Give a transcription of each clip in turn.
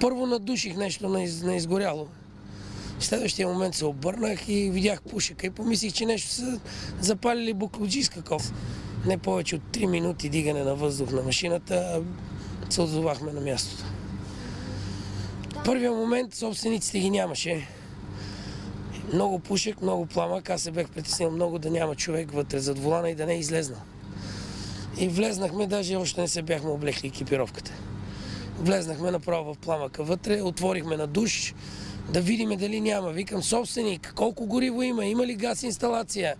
Първо надуших нещо на изгоряло. В следващия момент се обърнах и видях пушека и помислих, че нещо са запалили буклуджийска кофа. Не повече от 3 минути дигане на въздух на машината, се отзовахме на мястото. В първия момент собствениците ги нямаше. Много пушек, много пламък. Аз се бях притеснил много да няма човек вътре зад волана и да не е излезнал. И влезнахме, даже още не се бяхме облекли екипировката. Влезнахме направо в пламъка вътре, отворихме на душ, да видим дали няма. Викам, собственик, колко гориво има ли газ инсталация?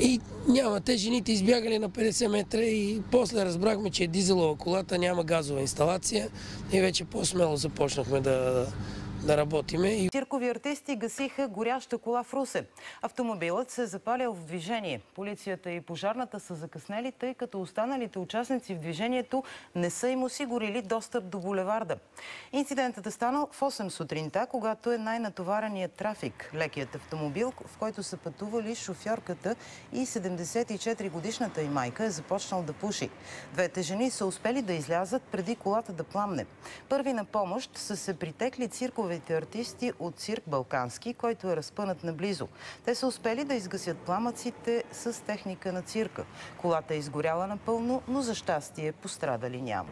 И няма. Те жените избягали на 50 метра и после разбрахме, че е дизелова колата, няма газова инсталация и вече по-смело започнахме да работиме. Циркови артисти гасиха горяща кола в Русе. Автомобилът се е запалял в движение. Полицията и пожарната са закъснели, тъй като останалите участници в движението не са им осигурили достъп до булеварда. Инцидентът е станал в 8 сутринта, когато е най-натовареният трафик. Лекият автомобил, в който са пътували шофьорката и 74-годишната й майка, е започнал да пуши. Двете жени са успели да излязат преди колата да пламне. Първи на помощ са се притекли цирковите артисти от цирк Балкански, който е разпънат наблизо. Те са успели да изгасят пламъците с техника на цирка. Колата е изгоряла напълно, но за щастие пострадали няма.